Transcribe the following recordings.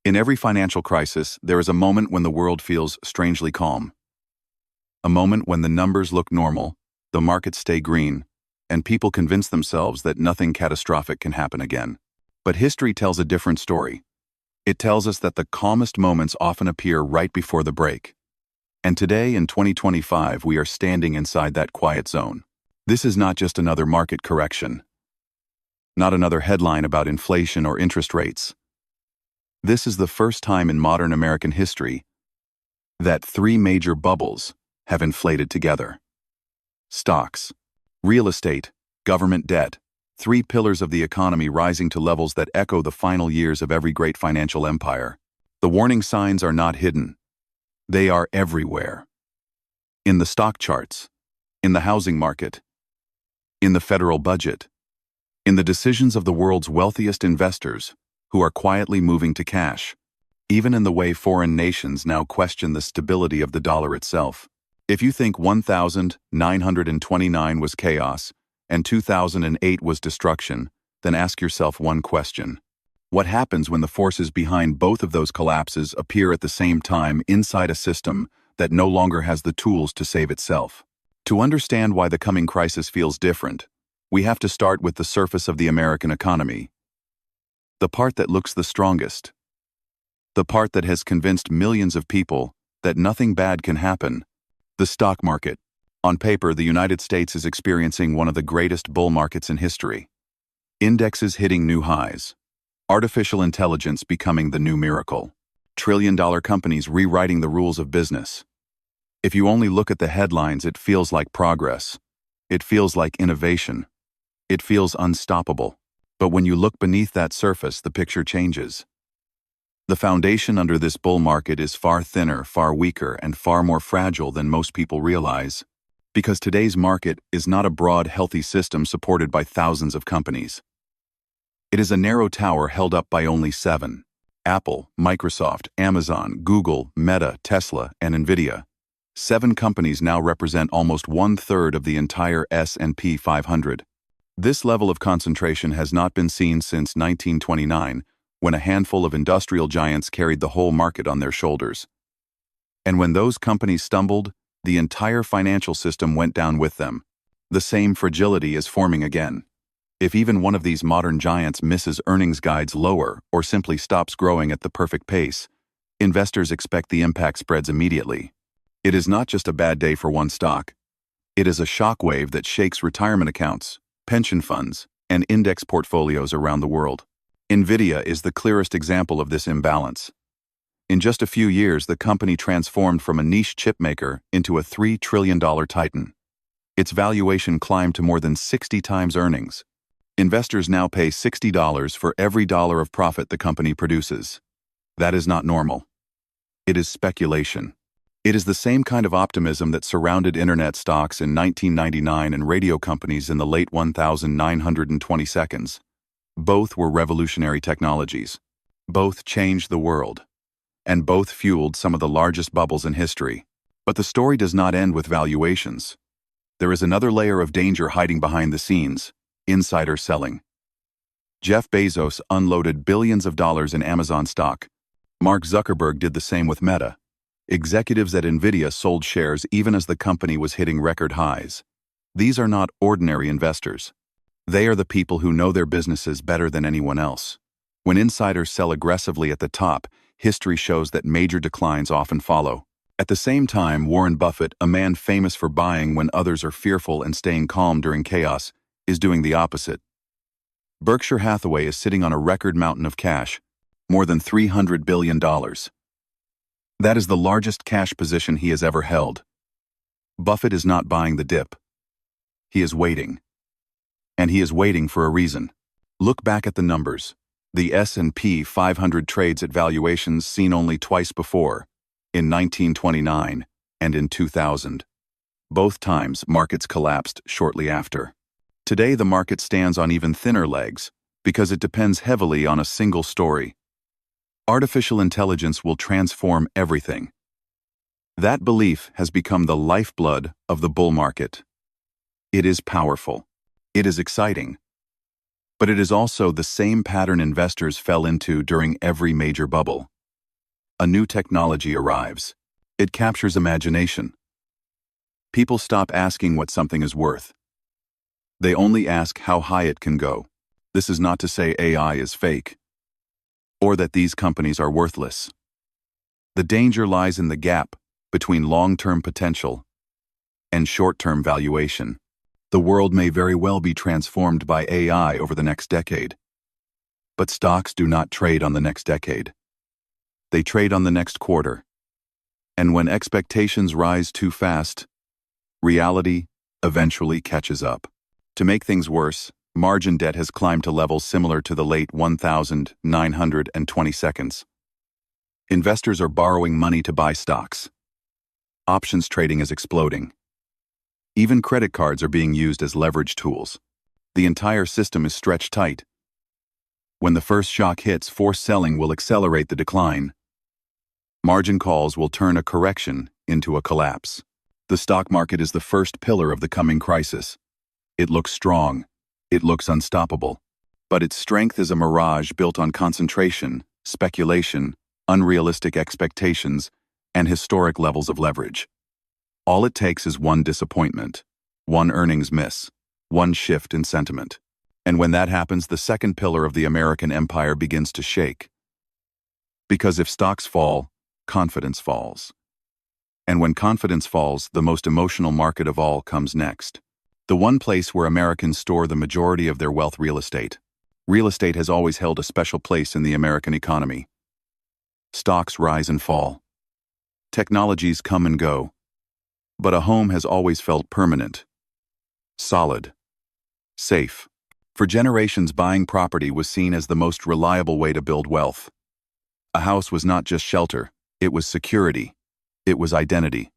In every financial crisis, there is a moment when the world feels strangely calm. A moment when the numbers look normal, the markets stay green, and people convince themselves that nothing catastrophic can happen again. But history tells a different story. It tells us that the calmest moments often appear right before the break. And today, in 2025, we are standing inside that quiet zone. This is not just another market correction. Not another headline about inflation or interest rates. This is the first time in modern American history that three major bubbles have inflated together. Stocks, real estate, government debt, three pillars of the economy rising to levels that echo the final years of every great financial empire. The warning signs are not hidden. They are everywhere. In the stock charts, in the housing market, in the federal budget, in the decisions of the world's wealthiest investors who are quietly moving to cash, even in the way foreign nations now question the stability of the dollar itself. If you think 1929 was chaos and 2008 was destruction, then ask yourself one question. What happens when the forces behind both of those collapses appear at the same time inside a system that no longer has the tools to save itself? To understand why the coming crisis feels different, we have to start with the surface of the American economy. The part that looks the strongest. The part that has convinced millions of people that nothing bad can happen. The stock market. On paper, the United States is experiencing one of the greatest bull markets in history. Indexes hitting new highs. Artificial intelligence becoming the new miracle. Trillion-dollar companies rewriting the rules of business. If you only look at the headlines, it feels like progress. It feels like innovation. It feels unstoppable. But when you look beneath that surface, the picture changes. The foundation under this bull market is far thinner, far weaker, and far more fragile than most people realize. Because today's market is not a broad, healthy system supported by thousands of companies. It is a narrow tower held up by only 7. Apple, Microsoft, Amazon, Google, Meta, Tesla, and Nvidia. 7 companies now represent almost 1/3 of the entire S&P 500. This level of concentration has not been seen since 1929, when a handful of industrial giants carried the whole market on their shoulders. And when those companies stumbled, the entire financial system went down with them. The same fragility is forming again. If even one of these modern giants misses earnings guides lower or simply stops growing at the perfect pace, investors expect the impact spreads immediately. It is not just a bad day for one stock. It is a shockwave that shakes retirement accounts, pension funds, and index portfolios around the world. Nvidia is the clearest example of this imbalance. In just a few years, the company transformed from a niche chip maker into a $3 trillion titan. Its valuation climbed to more than 60 times earnings. Investors now pay $60 for every dollar of profit the company produces. That is not normal. It is speculation. It is the same kind of optimism that surrounded internet stocks in 1999 and radio companies in the late 1920s. Both were revolutionary technologies. Both changed the world. And both fueled some of the largest bubbles in history. But the story does not end with valuations. There is another layer of danger hiding behind the scenes: insider selling. Jeff Bezos unloaded billions of dollars in Amazon stock. Mark Zuckerberg did the same with Meta. Executives at Nvidia sold shares even as the company was hitting record highs. These are not ordinary investors. They are the people who know their businesses better than anyone else. When insiders sell aggressively at the top, history shows that major declines often follow. At the same time, Warren Buffett, a man famous for buying when others are fearful and staying calm during chaos, is doing the opposite. Berkshire Hathaway is sitting on a record mountain of cash, more than $300 billion. That is the largest cash position he has ever held. Buffett is not buying the dip. He is waiting. And he is waiting for a reason. Look back at the numbers. The S&P 500 trades at valuations seen only twice before, in 1929 and in 2000. Both times, markets collapsed shortly after. Today, the market stands on even thinner legs because it depends heavily on a single story. Artificial intelligence will transform everything. That belief has become the lifeblood of the bull market. It is powerful. It is exciting. But it is also the same pattern investors fell into during every major bubble. A new technology arrives. It captures imagination. People stop asking what something is worth. They only ask how high it can go. This is not to say AI is fake, or that these companies are worthless. The danger lies in the gap between long-term potential and short-term valuation. The world may very well be transformed by AI over the next decade. But stocks do not trade on the next decade. They trade on the next quarter. And when expectations rise too fast, reality eventually catches up. To make things worse, margin debt has climbed to levels similar to the late 1920s. Investors are borrowing money to buy stocks. Options trading is exploding. Even credit cards are being used as leverage tools. The entire system is stretched tight. When the first shock hits, forced selling will accelerate the decline. Margin calls will turn a correction into a collapse. The stock market is the first pillar of the coming crisis. It looks strong. It looks unstoppable. But its strength is a mirage built on concentration, speculation, unrealistic expectations, and historic levels of leverage. All it takes is one disappointment, one earnings miss, one shift in sentiment. And when that happens, the second pillar of the American empire begins to shake. Because if stocks fall, confidence falls. And when confidence falls, the most emotional market of all comes next. The one place where Americans store the majority of their wealth: real estate. Real estate has always held a special place in the American economy. Stocks rise and fall. Technologies come and go. But a home has always felt permanent, solid, safe. For generations, buying property was seen as the most reliable way to build wealth. A house was not just shelter, it was security. It was identity.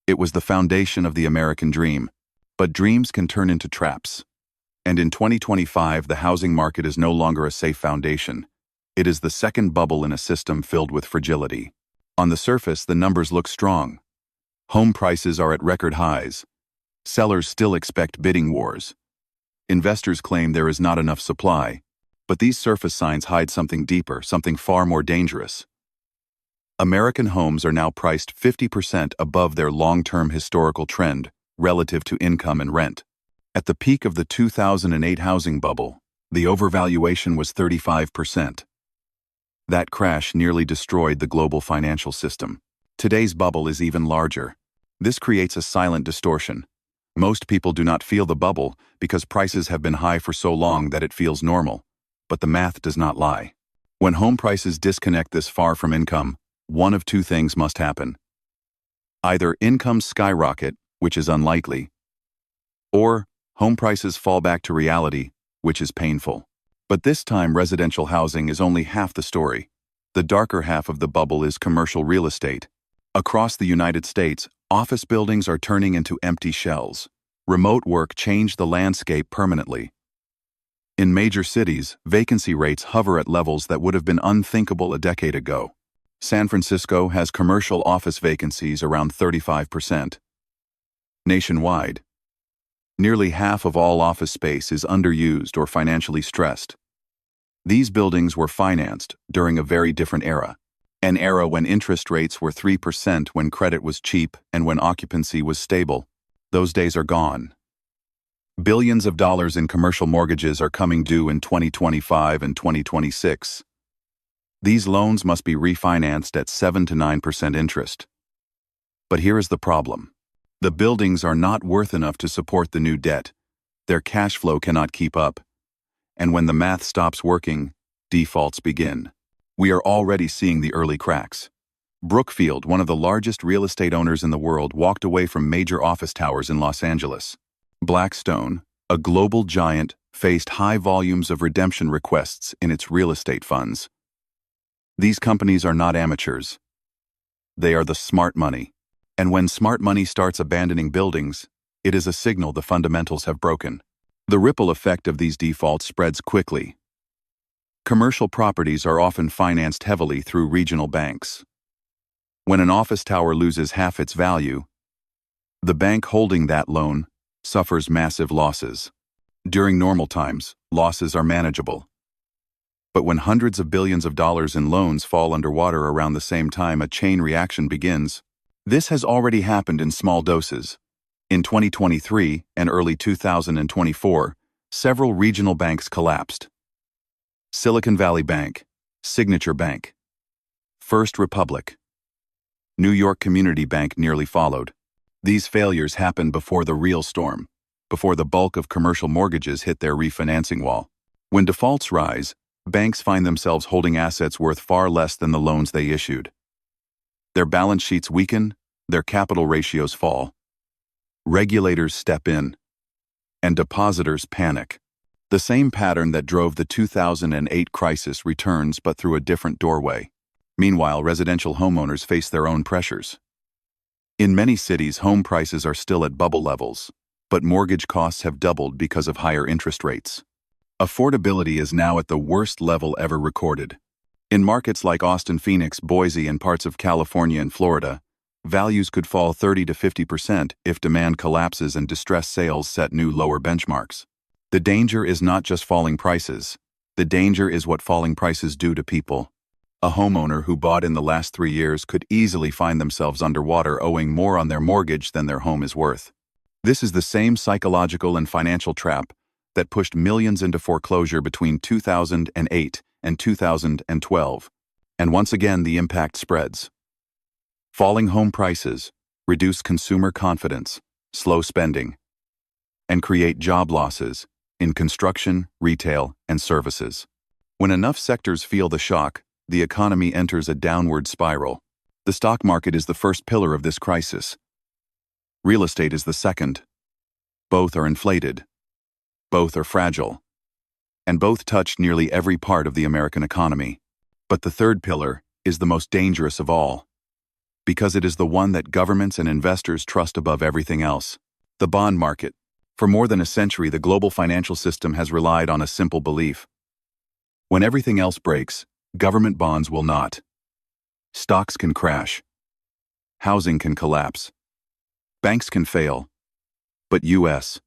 It was the foundation of the American dream. But dreams can turn into traps. And in 2025, the housing market is no longer a safe foundation. It is the second bubble in a system filled with fragility. On the surface, the numbers look strong. Home prices are at record highs. Sellers still expect bidding wars. Investors claim there is not enough supply. But these surface signs hide something deeper, something far more dangerous. American homes are now priced 50% above their long-term historical trend relative to income and rent. At the peak of the 2008 housing bubble, the overvaluation was 35%. That crash nearly destroyed the global financial system. Today's bubble is even larger. This creates a silent distortion. Most people do not feel the bubble because prices have been high for so long that it feels normal. But the math does not lie. When home prices disconnect this far from income, one of two things must happen. Either incomes skyrocket, which is unlikely, or home prices fall back to reality, which is painful. But this time, residential housing is only half the story. The darker half of the bubble is commercial real estate. Across the United States, office buildings are turning into empty shells. Remote work changed the landscape permanently. In major cities, vacancy rates hover at levels that would have been unthinkable a decade ago. San Francisco has commercial office vacancies around 35%. Nationwide, nearly half of all office space is underused or financially stressed. These buildings were financed during a very different era. An era when interest rates were 3%, when credit was cheap, and when occupancy was stable. Those days are gone. Billions of dollars in commercial mortgages are coming due in 2025 and 2026. These loans must be refinanced at 7 to 9% interest. But here is the problem. The buildings are not worth enough to support the new debt. Their cash flow cannot keep up. And when the math stops working, defaults begin. We are already seeing the early cracks. Brookfield, one of the largest real estate owners in the world, walked away from major office towers in Los Angeles. Blackstone, a global giant, faced high volumes of redemption requests in its real estate funds. These companies are not amateurs. They are the smart money. And when smart money starts abandoning buildings, it is a signal the fundamentals have broken. The ripple effect of these defaults spreads quickly. Commercial properties are often financed heavily through regional banks. When an office tower loses half its value, the bank holding that loan suffers massive losses. During normal times, losses are manageable. But when hundreds of billions of dollars in loans fall underwater around the same time, a chain reaction begins. This has already happened in small doses. In 2023 and early 2024, several regional banks collapsed. Silicon Valley Bank, Signature Bank, First Republic, New York Community Bank nearly followed. These failures happened before the real storm, before the bulk of commercial mortgages hit their refinancing wall. When defaults rise, banks find themselves holding assets worth far less than the loans they issued. Their balance sheets weaken, their capital ratios fall. Regulators step in, and depositors panic. The same pattern that drove the 2008 crisis returns, but through a different doorway. Meanwhile, residential homeowners face their own pressures. In many cities, home prices are still at bubble levels, but mortgage costs have doubled because of higher interest rates. Affordability is now at the worst level ever recorded. In markets like Austin, Phoenix, Boise, and parts of California and Florida, values could fall 30 to 50% if demand collapses and distressed sales set new lower benchmarks. The danger is not just falling prices. The danger is what falling prices do to people. A homeowner who bought in the last 3 years could easily find themselves underwater, owing more on their mortgage than their home is worth. This is the same psychological and financial trap that pushed millions into foreclosure between 2008 and 2012. And once again, the impact spreads. Falling home prices reduce consumer confidence, slow spending, and create job losses in construction, retail, and services. When enough sectors feel the shock, the economy enters a downward spiral. The stock market is the first pillar of this crisis. Real estate is the second. Both are inflated. Both are fragile. And both touch nearly every part of the American economy. But the third pillar is the most dangerous of all, because it is the one that governments and investors trust above everything else: the bond market. For more than a century, the global financial system has relied on a simple belief: when everything else breaks, government bonds will not. Stocks can crash. Housing can collapse. Banks can fail. But U.S.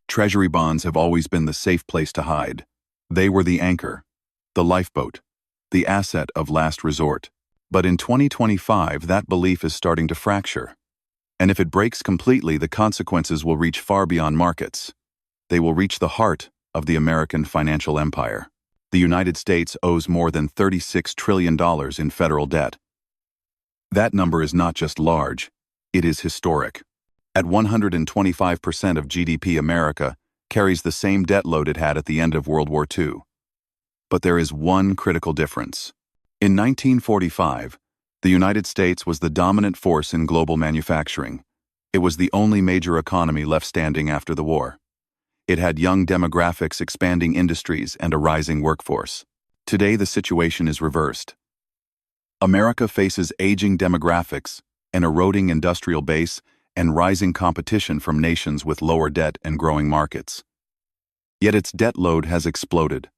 Treasury bonds have always been the safe place to hide. They were the anchor, the lifeboat, the asset of last resort. But in 2025, that belief is starting to fracture. And if it breaks completely, the consequences will reach far beyond markets. They will reach the heart of the American financial empire. The United States owes more than $36 trillion in federal debt. That number is not just large, it is historic. At 125% of GDP, America carries the same debt load it had at the end of World War II. But there is one critical difference. In 1945, the United States was the dominant force in global manufacturing. It was the only major economy left standing after the war. It had young demographics, expanding industries, and a rising workforce. Today, the situation is reversed. America faces aging demographics, an eroding industrial base, and rising competition from nations with lower debt and growing markets. Yet its debt load has exploded,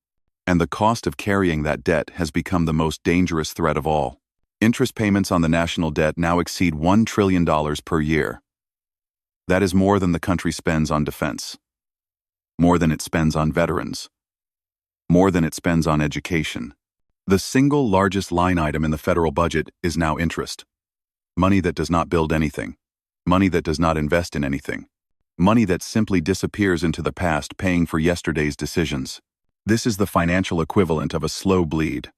and the cost of carrying that debt has become the most dangerous threat of all. Interest payments on the national debt now exceed $1 trillion per year. That is more than the country spends on defense, more than it spends on veterans, more than it spends on education. The single largest line item in the federal budget is now interest. Money that does not build anything, money that does not invest in anything, money that simply disappears into the past, paying for yesterday's decisions. This is the financial equivalent of a slow bleed.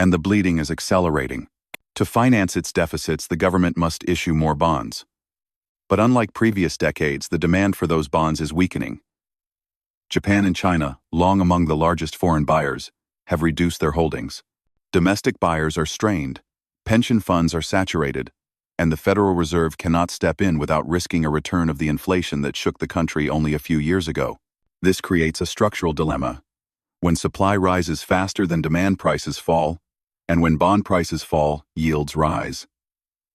And the bleeding is accelerating. To finance its deficits, the government must issue more bonds. But unlike previous decades, the demand for those bonds is weakening. Japan and China, long among the largest foreign buyers, have reduced their holdings. Domestic buyers are strained, pension funds are saturated, and the Federal Reserve cannot step in without risking a return of the inflation that shook the country only a few years ago. This creates a structural dilemma. When supply rises faster than demand, prices fall, and when bond prices fall, yields rise.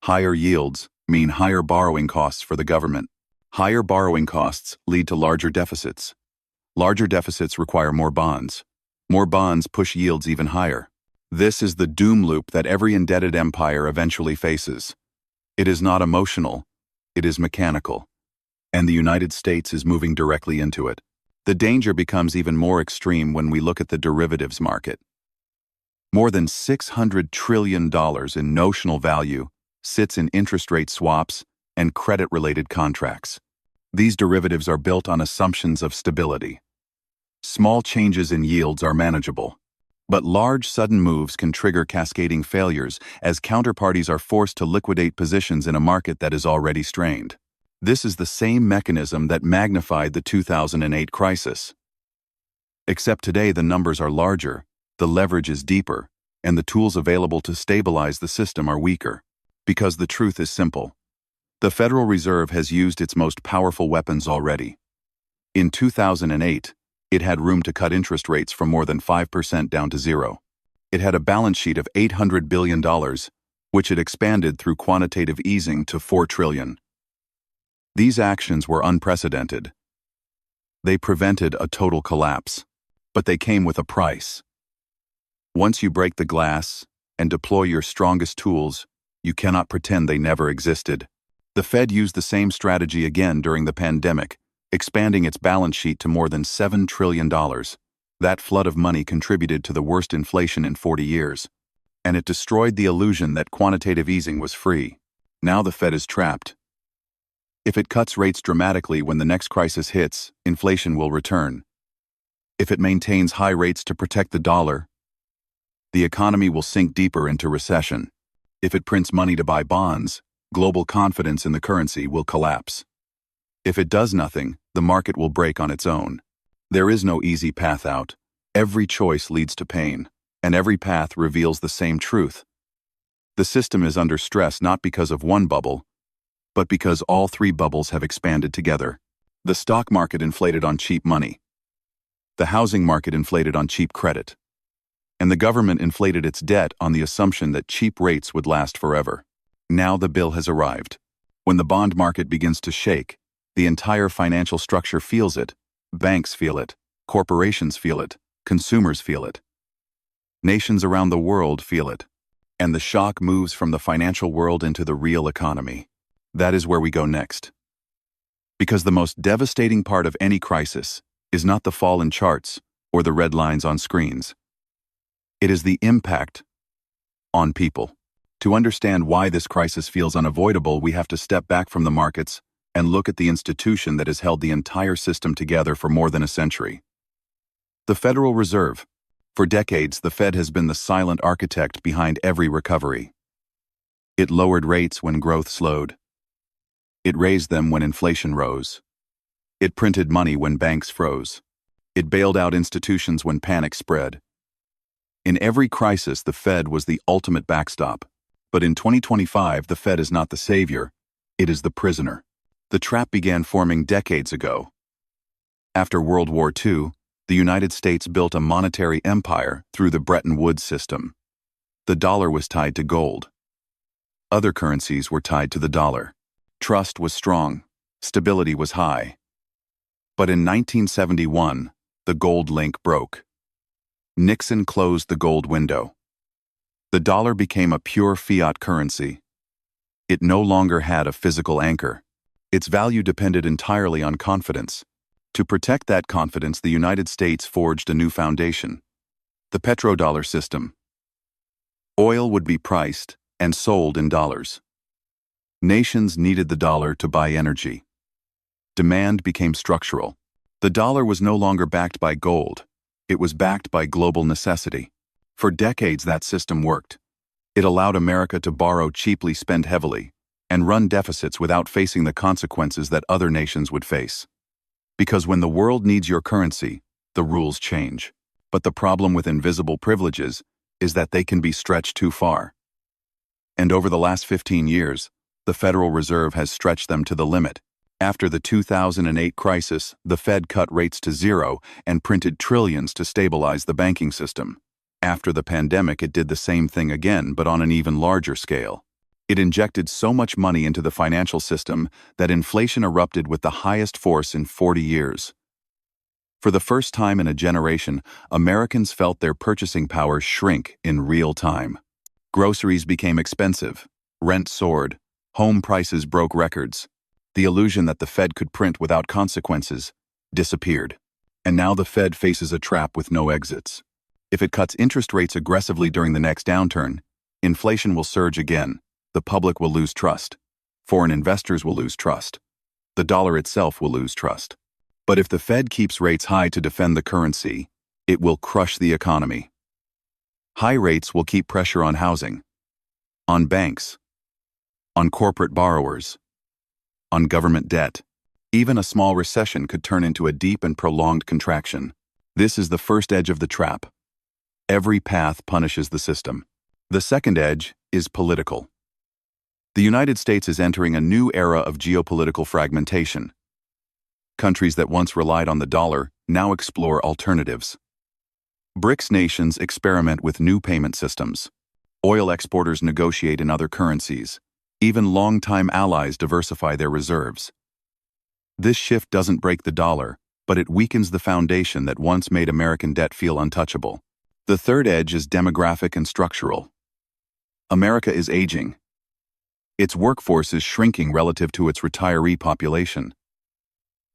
Higher yields mean higher borrowing costs for the government. Higher borrowing costs lead to larger deficits. Larger deficits require more bonds. More bonds push yields even higher. This is the doom loop that every indebted empire eventually faces. It is not emotional, it is mechanical. And the United States is moving directly into it. The danger becomes even more extreme when we look at the derivatives market. More than $600 trillion in notional value sits in interest rate swaps and credit-related contracts. These derivatives are built on assumptions of stability. Small changes in yields are manageable, but large sudden moves can trigger cascading failures as counterparties are forced to liquidate positions in a market that is already strained. This is the same mechanism that magnified the 2008 crisis. Except today the numbers are larger, the leverage is deeper, and the tools available to stabilize the system are weaker. Because the truth is simple. The Federal Reserve has used its most powerful weapons already. In 2008, it had room to cut interest rates from more than 5% down to zero. It had a balance sheet of $800 billion, which it expanded through quantitative easing to $4 trillion. These actions were unprecedented. They prevented a total collapse, but they came with a price. Once you break the glass and deploy your strongest tools, you cannot pretend they never existed. The Fed used the same strategy again during the pandemic, expanding its balance sheet to more than $7 trillion. That flood of money contributed to the worst inflation in 40 years, and it destroyed the illusion that quantitative easing was free. Now the Fed is trapped. If it cuts rates dramatically when the next crisis hits, inflation will return. If it maintains high rates to protect the dollar, the economy will sink deeper into recession. If it prints money to buy bonds, global confidence in the currency will collapse. If it does nothing, the market will break on its own. There is no easy path out. Every choice leads to pain, and every path reveals the same truth. The system is under stress not because of one bubble, but because all three bubbles have expanded together. The stock market inflated on cheap money. The housing market inflated on cheap credit. And the government inflated its debt on the assumption that cheap rates would last forever. Now the bill has arrived. When the bond market begins to shake, the entire financial structure feels it. Banks feel it. Corporations feel it. Consumers feel it. Nations around the world feel it. And the shock moves from the financial world into the real economy. That is where we go next. Because the most devastating part of any crisis is not the fall in charts or the red lines on screens. It is the impact on people. To understand why this crisis feels unavoidable, we have to step back from the markets and look at the institution that has held the entire system together for more than a century. The Federal Reserve. For decades, the Fed has been the silent architect behind every recovery. It lowered rates when growth slowed. It raised them when inflation rose. It printed money when banks froze. It bailed out institutions when panic spread. In every crisis, the Fed was the ultimate backstop. But in 2025, the Fed is not the savior, it is the prisoner. The trap began forming decades ago. After World War II, the United States built a monetary empire through the Bretton Woods system. The dollar was tied to gold. Other currencies were tied to the dollar. Trust was strong, stability was high. But in 1971, the gold link broke. Nixon closed the gold window. The dollar became a pure fiat currency. It no longer had a physical anchor. Its value depended entirely on confidence. To protect that confidence, the United States forged a new foundation: the petrodollar system. Oil would be priced and sold in dollars. Nations needed the dollar to buy energy. Demand became structural. The dollar was no longer backed by gold. It was backed by global necessity. For decades, that system worked. It allowed America to borrow cheaply, spend heavily, and run deficits without facing the consequences that other nations would face. Because when the world needs your currency, the rules change. But the problem with invisible privileges is that they can be stretched too far. And over the last 15 years, the Federal Reserve has stretched them to the limit. After the 2008 crisis, the Fed cut rates to zero and printed trillions to stabilize the banking system. After the pandemic, it did the same thing again, but on an even larger scale. It injected so much money into the financial system that inflation erupted with the highest force in 40 years. For the first time in a generation, Americans felt their purchasing power shrink in real time. Groceries became expensive. Rent soared. Home prices broke records. The illusion that the Fed could print without consequences disappeared. And now the Fed faces a trap with no exits. If it cuts interest rates aggressively during the next downturn, inflation will surge again, the public will lose trust, foreign investors will lose trust, the dollar itself will lose trust. But if the Fed keeps rates high to defend the currency, it will crush the economy. High rates will keep pressure on housing, on banks, on corporate borrowers, on government debt. Even a small recession could turn into a deep and prolonged contraction. This is the first edge of the trap. Every path punishes the system. The second edge is political. The United States is entering a new era of geopolitical fragmentation. Countries that once relied on the dollar now explore alternatives. BRICS nations experiment with new payment systems. Oil exporters negotiate in other currencies. Even longtime allies diversify their reserves. This shift doesn't break the dollar, but it weakens the foundation that once made American debt feel untouchable. The third edge is demographic and structural. America is aging. Its workforce is shrinking relative to its retiree population.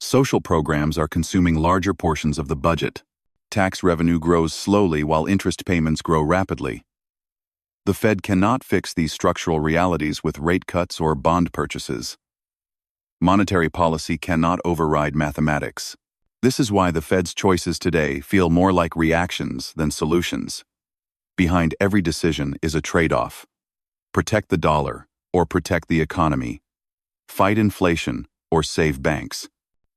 Social programs are consuming larger portions of the budget. Tax revenue grows slowly while interest payments grow rapidly. The Fed cannot fix these structural realities with rate cuts or bond purchases. Monetary policy cannot override mathematics. This is why the Fed's choices today feel more like reactions than solutions. Behind every decision is a trade-off. Protect the dollar or protect the economy. Fight inflation or save banks.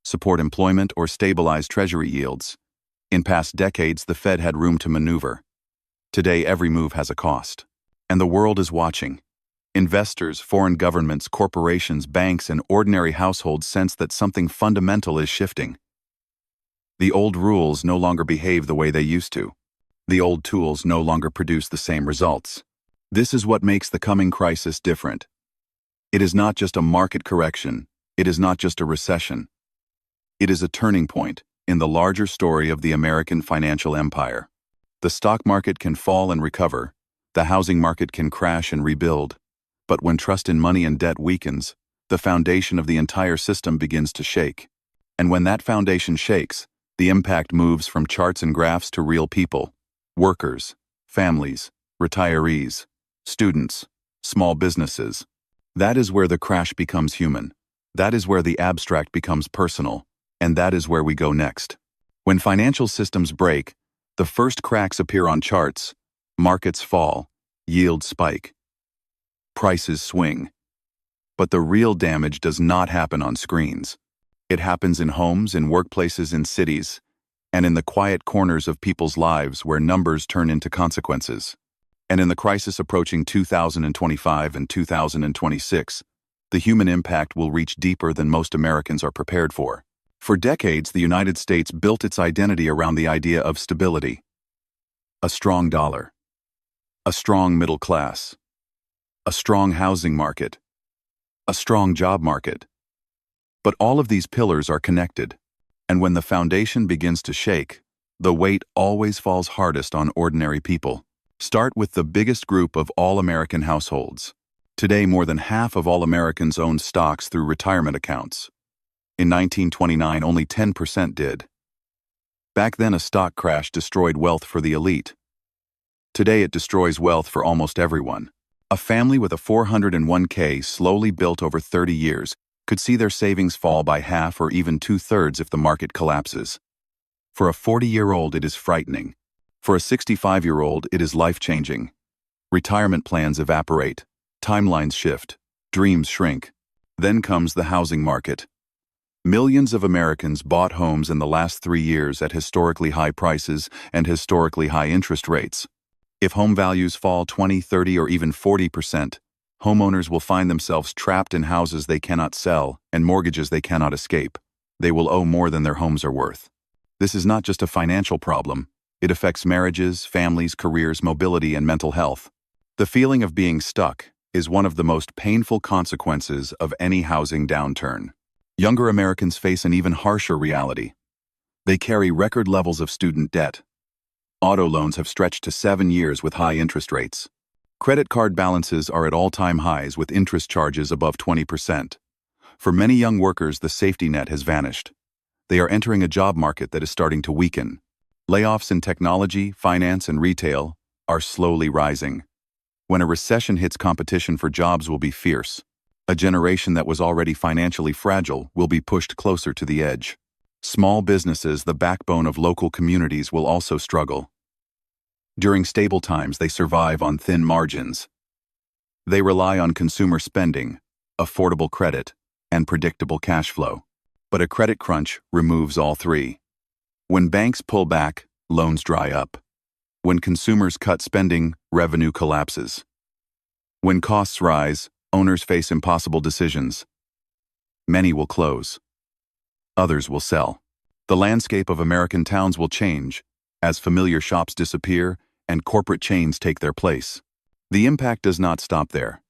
Support employment or stabilize treasury yields. In past decades, the Fed had room to maneuver. Today, every move has a cost. And the world is watching. Investors, foreign governments, corporations, banks, and ordinary households sense that something fundamental is shifting. The old rules no longer behave the way they used to. The old tools no longer produce the same results. This is what makes the coming crisis different. It is not just a market correction. It is not just a recession. It is a turning point in the larger story of the American financial empire. The stock market can fall and recover. The housing market can crash and rebuild. But when trust in money and debt weakens, the foundation of the entire system begins to shake. And when that foundation shakes, the impact moves from charts and graphs to real people, workers, families, retirees, students, small businesses. That is where the crash becomes human. That is where the abstract becomes personal. And that is where we go next. When financial systems break, the first cracks appear on charts, markets fall, yields spike, prices swing. But the real damage does not happen on screens. It happens in homes, in workplaces, in cities, and in the quiet corners of people's lives where numbers turn into consequences. And in the crisis approaching 2025 and 2026, the human impact will reach deeper than most Americans are prepared for. For decades, the United States built its identity around the idea of stability. A strong dollar. A strong middle class. A strong housing market. A strong job market. But all of these pillars are connected, and when the foundation begins to shake, the weight always falls hardest on ordinary people. Start with the biggest group of all American households. Today, more than half of all Americans own stocks through retirement accounts. In 1929, only 10% did. Back then, a stock crash destroyed wealth for the elite. Today, it destroys wealth for almost everyone. A family with a 401k slowly built over 30 years could see their savings fall by half or even 2/3 if the market collapses. For a 40-year-old, it is frightening. For a 65-year-old, it is life-changing. Retirement plans evaporate, timelines shift, dreams shrink. Then comes the housing market. Millions of Americans bought homes in the last 3 years at historically high prices and historically high interest rates. If home values fall 20, 30, or even 40%, homeowners will find themselves trapped in houses they cannot sell and mortgages they cannot escape. They will owe more than their homes are worth. This is not just a financial problem. It affects marriages, families, careers, mobility, and mental health. The feeling of being stuck is one of the most painful consequences of any housing downturn. Younger Americans face an even harsher reality. They carry record levels of student debt. Auto loans have stretched to 7 years with high interest rates. Credit card balances are at all-time highs with interest charges above 20%. For many young workers, the safety net has vanished. They are entering a job market that is starting to weaken. Layoffs in technology, finance, and retail are slowly rising. When a recession hits, competition for jobs will be fierce. A generation that was already financially fragile will be pushed closer to the edge. Small businesses, the backbone of local communities, will also struggle. During stable times, they survive on thin margins. They rely on consumer spending, affordable credit, and predictable cash flow. But a credit crunch removes all three. When banks pull back, loans dry up. When consumers cut spending, revenue collapses. When costs rise, owners face impossible decisions. Many will close. Others will sell. The landscape of American towns will change as familiar shops disappear and corporate chains take their place. The impact does not stop there.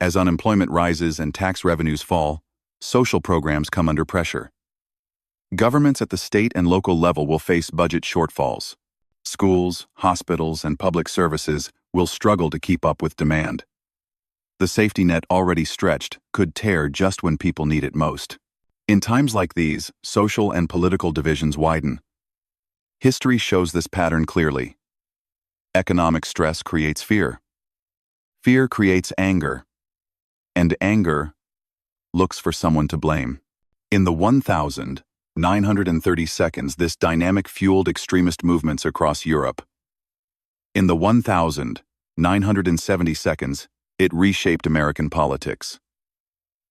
As unemployment rises and tax revenues fall, social programs come under pressure. Governments at the state and local level will face budget shortfalls. Schools, hospitals, and public services will struggle to keep up with demand. The safety net, already stretched, could tear just when people need it most. In times like these, social and political divisions widen. History shows this pattern clearly. Economic stress creates fear. Fear creates anger. And anger looks for someone to blame. In the 1,930 seconds, this dynamic fueled extremist movements across Europe. In the 1,970 seconds, it reshaped American politics.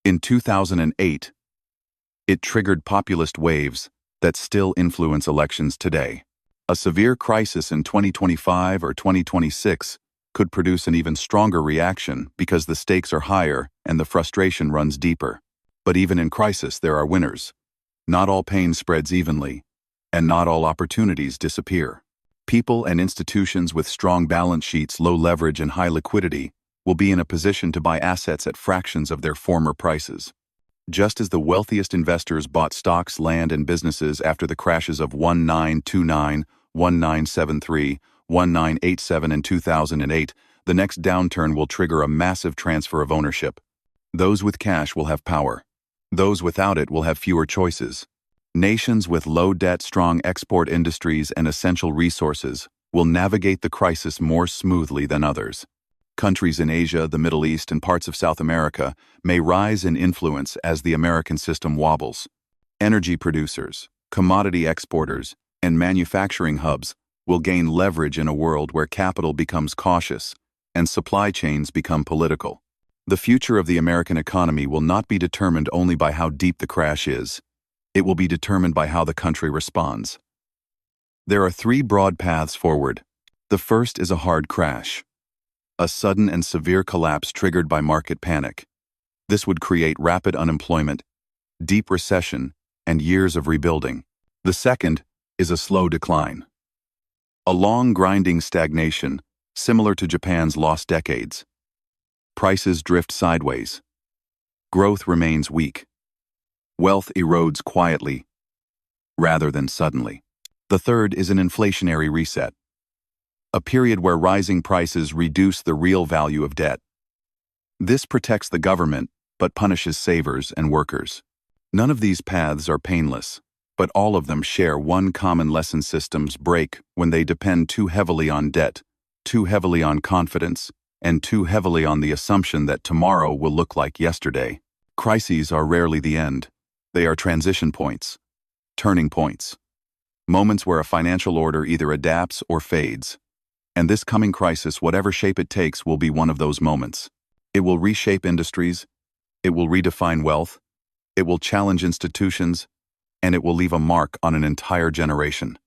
In 2008, it triggered populist waves that still influence elections today. A severe crisis in 2025 or 2026 could produce an even stronger reaction because the stakes are higher and the frustration runs deeper. But even in crisis, there are winners. Not all pain spreads evenly, and not all opportunities disappear. People and institutions with strong balance sheets, low leverage, and high liquidity will be in a position to buy assets at fractions of their former prices. Just as the wealthiest investors bought stocks, land, and businesses after the crashes of 1929, 1973, 1987, and 2008, the next downturn will trigger a massive transfer of ownership. Those with cash will have power. Those without it will have fewer choices. Nations with low debt, strong export industries, and essential resources will navigate the crisis more smoothly than others. Countries in Asia, the Middle East, and parts of South America may rise in influence as the American system wobbles. Energy producers, commodity exporters, and manufacturing hubs will gain leverage in a world where capital becomes cautious and supply chains become political. The future of the American economy will not be determined only by how deep the crash is. It will be determined by how the country responds. There are three broad paths forward. The first is a hard crash. A sudden and severe collapse triggered by market panic. This would create rapid unemployment, deep recession, and years of rebuilding. The second is a slow decline. A long, grinding stagnation, similar to Japan's lost decades. Prices drift sideways. Growth remains weak. Wealth erodes quietly, rather than suddenly. The third is an inflationary reset. A period where rising prices reduce the real value of debt. This protects the government, but punishes savers and workers. None of these paths are painless, but all of them share one common lesson: systems break when they depend too heavily on debt, too heavily on confidence, and too heavily on the assumption that tomorrow will look like yesterday. Crises are rarely the end. They are transition points, turning points, moments where a financial order either adapts or fades. And this coming crisis, whatever shape it takes, will be one of those moments. It will reshape industries, it will redefine wealth, it will challenge institutions, and it will leave a mark on an entire generation.